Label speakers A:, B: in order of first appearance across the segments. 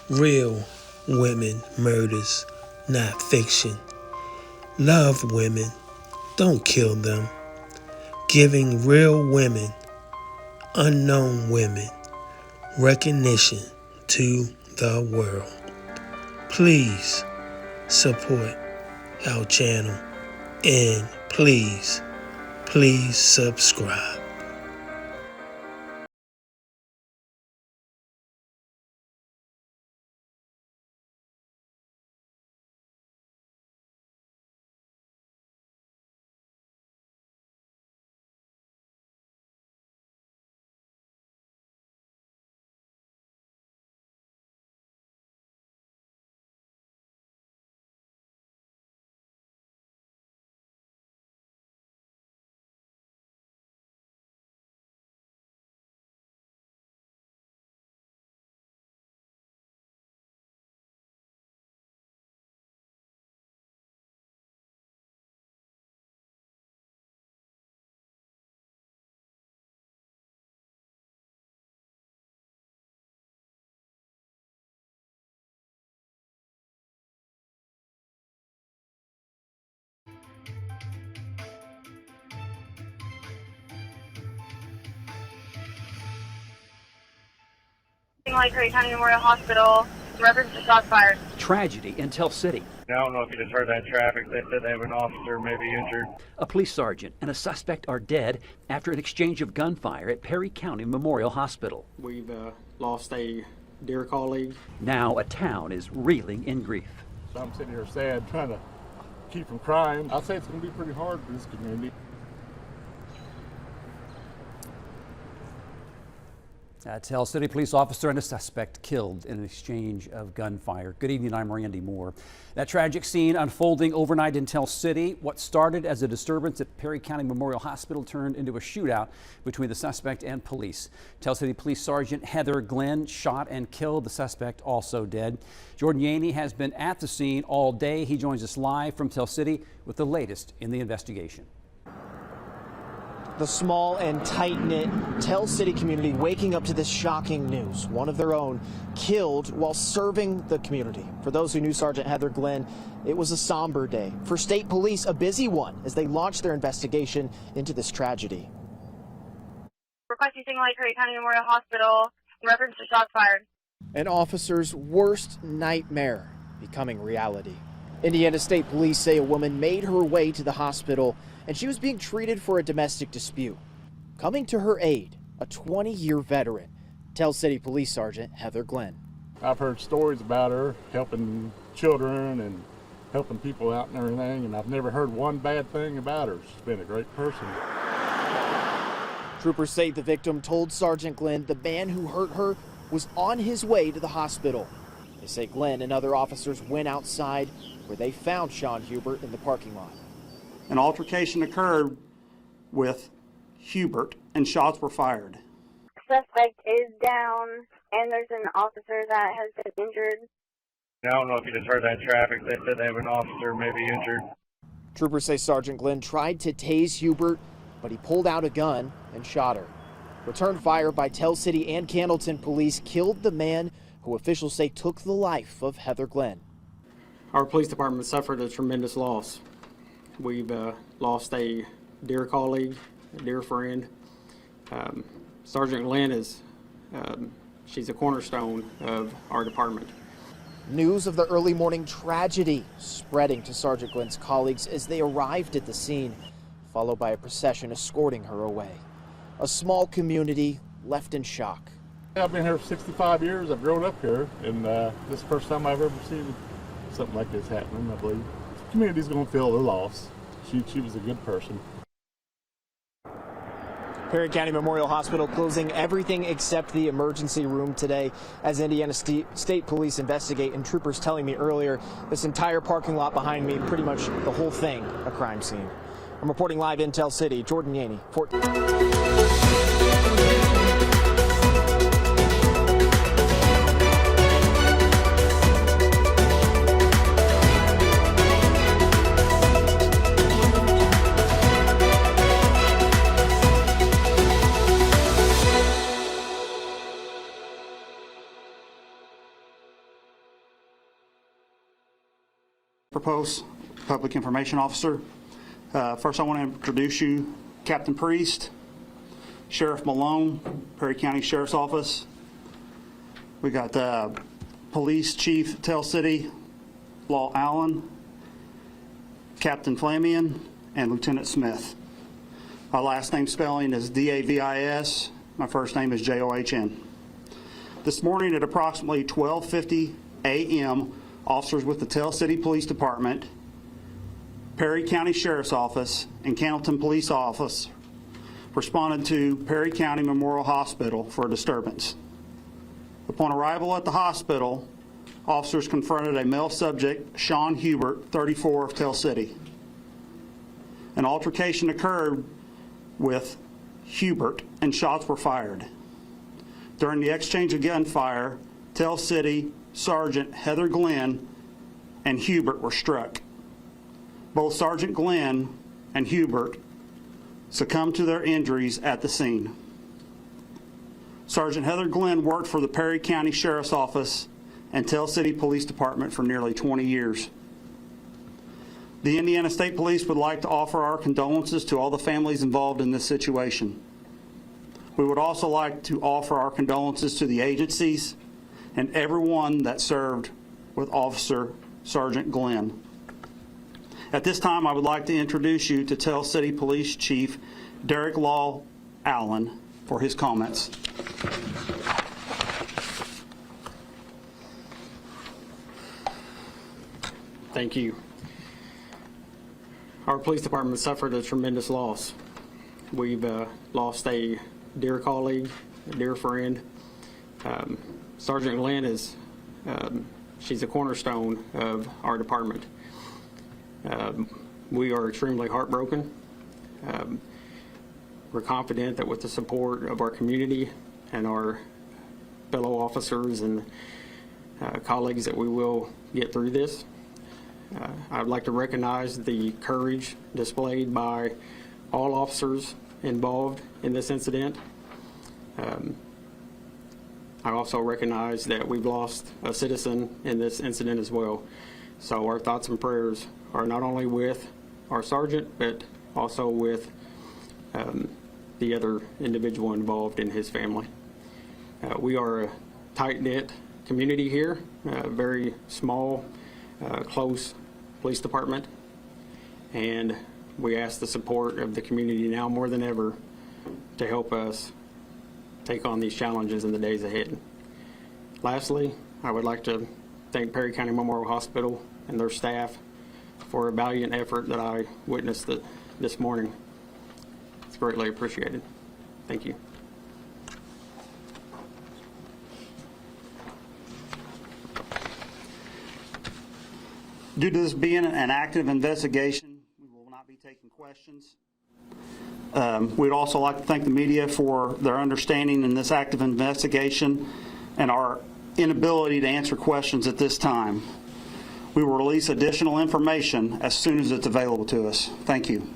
A: Real women murders, not fiction. Love women, don't kill them. Giving real women, unknown women, recognition to the world. Please support our channel and please subscribe.
B: Like Curry County Memorial Hospital, reference to shots fired.
C: Tragedy in Tell City.
D: Now, I don't know if you just heard that traffic. They said they have an officer maybe injured.
C: A police sergeant and a suspect are dead after an exchange of gunfire at Perry County Memorial Hospital.
E: We've lost a dear colleague.
C: Now a town is reeling in grief.
F: So I'm sitting here sad, trying to keep from crying. I'll say it's going to be pretty hard for this community.
G: Tell City police officer and a suspect killed in an exchange of gunfire. Good evening, I'm Randy Moore. That tragic scene unfolding overnight in Tell City. What started as a disturbance at Perry County Memorial Hospital turned into a shootout between the suspect and police. Tell City Police Sergeant Heather Glenn shot and killed the suspect, also dead. Jordan Yaney has been at the scene all day. He joins us live from Tell City with the latest in the investigation.
H: The small and tight-knit Tell City community waking up to this shocking news. One of their own killed while serving the community. For those who knew Sergeant Heather Glenn, it was a somber day. For state police, a busy one as they launched their investigation into this tragedy.
B: Requesting like Curry County Memorial Hospital, reference to shots fired.
H: An officer's worst nightmare becoming reality. Indiana State Police say a woman made her way to the hospital and she was being treated for a domestic dispute. Coming to her aid, a 20-year veteran, Tell City Police Sergeant Heather Glenn.
F: I've heard stories about her helping children and helping people out and everything, and I've never heard one bad thing about her. She's been a great person.
H: Troopers say the victim told Sergeant Glenn the man who hurt her was on his way to the hospital. They say Glenn and other officers went outside where they found Sean Hubert in the parking lot.
I: An altercation occurred with Hubert and shots were fired.
B: Suspect is down and there's an officer that has been injured.
D: Now, I don't know if you just heard that traffic. They said they have an officer maybe injured.
H: Troopers say Sergeant Glenn tried to tase Hubert, but he pulled out a gun and shot her. Return fire by Tell City and Candleton police killed the man who officials say took the life of Heather Glenn.
E: Our police department suffered a tremendous loss. We've lost a dear colleague, a dear friend. Sergeant Glenn is, she's a cornerstone of our department.
H: News of the early morning tragedy spreading to Sergeant Glenn's colleagues as they arrived at the scene, followed by a procession escorting her away. A small community left in shock.
F: I've been here for 65 years. I've grown up here, and this is the first time I've ever seen something like this happening, I believe. The community's going to feel their loss. She was a good person.
H: Perry County Memorial Hospital closing everything except the emergency room today as Indiana State Police investigate, and troopers telling me earlier this entire parking lot behind me, pretty much the whole thing, a crime scene. I'm reporting live in Tell City. Jordan Yaney, 14.
I: Proposed Public Information Officer. First, I want to introduce you Captain Priest, Sheriff Malone, Perry County Sheriff's Office. We got Police Chief Tell City, Law Allen, Captain Flamian, and Lieutenant Smith. My last name spelling is D-A-V-I-S. My first name is J-O-H-N. This morning at approximately 12:50 a.m., officers with the Tell City Police Department, Perry County Sheriff's Office, and Cannleton Police Office responded to Perry County Memorial Hospital for a disturbance. Upon arrival at the hospital, officers confronted a male subject, Sean Hubert, 34, of Tell City. An altercation occurred with Hubert and shots were fired. During the exchange of gunfire, Tell City Sergeant Heather Glenn and Hubert were struck. Both Sergeant Glenn and Hubert succumbed to their injuries at the scene. Sergeant Heather Glenn worked for the Perry County Sheriff's Office and Tell City Police Department for nearly 20 years. The Indiana State Police would like to offer our condolences to all the families involved in this situation. We would also like to offer our condolences to the agencies and everyone that served with Officer Sergeant Glenn. At this time, I would like to introduce you to Tell City Police Chief Derek Law Allen for his comments.
E: Thank you. Our police department suffered a tremendous loss. We've lost a dear colleague, a dear friend. Sergeant Glenn is, she's a cornerstone of our department. We are extremely heartbroken. We're confident that with the support of our community and our fellow officers and colleagues that we will get through this. I'd like to recognize the courage displayed by all officers involved in this incident. I also recognize that we've lost a citizen in this incident as well. So our thoughts and prayers are not only with our sergeant, but also with the other individual involved in his family. We are a tight-knit community here, a very small, close police department, and we ask the support of the community now more than ever to help us take on these challenges in the days ahead. Lastly, I would like to thank Perry County Memorial Hospital and their staff for a valiant effort that I witnessed this morning. It's greatly appreciated. Thank you.
I: Due to this being an active investigation, we will not be taking questions. We'd also like to thank the media for their understanding in this active investigation and our inability to answer questions at this time. We will release additional information as soon as it's available to us. Thank you.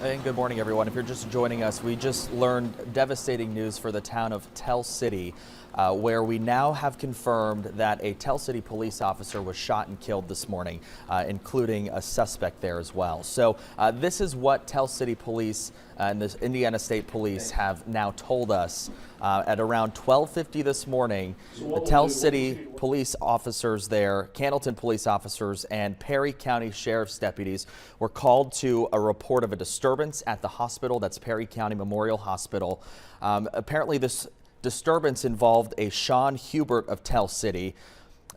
J: And good morning, everyone. If you're just joining us, we just learned devastating news for the town of Tell City, where we now have confirmed that a Tell City police officer was shot and killed this morning, including a suspect there as well. So this is what Tell City Police and the Indiana State Police have now told us. At around 12:50 this morning, the Tell City police officers there, Cannleton police officers, and Perry County Sheriff's deputies were called to a report of a disturbance at the hospital. That's Perry County Memorial Hospital. Apparently this disturbance involved a Sean Hubert of Tell City.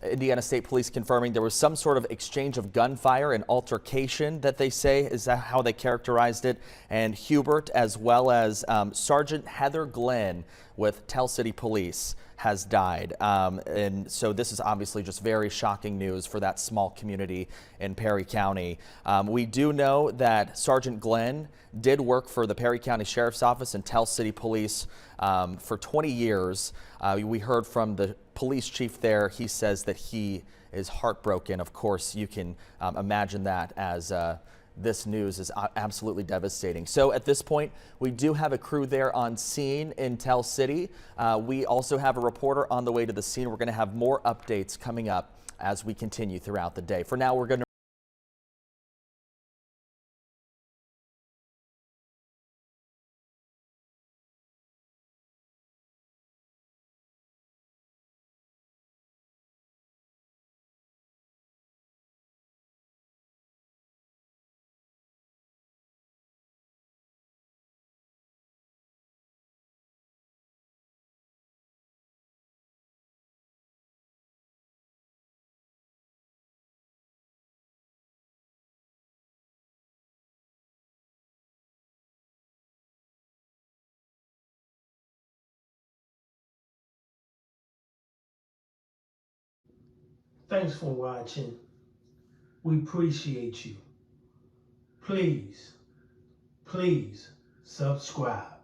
J: Indiana State Police confirming there was some sort of exchange of gunfire and altercation, that they say is that how they characterized it. And Hubert, as well as Sergeant Heather Glenn with Tell City Police, has died. And so this is obviously just very shocking news for that small community in Perry County. We do know that Sergeant Glenn did work for the Perry County Sheriff's Office and Tell City Police for 20 years. We heard from the police chief there. He says that he is heartbroken. Of course, you can imagine that as this news is absolutely devastating. So at this point, we do have a crew there on scene in Tell City. We also have a reporter on the way to the scene. We're going to have more updates coming up as we continue throughout the day. For now, we're going to
A: Thanks for watching. We appreciate you. Please subscribe.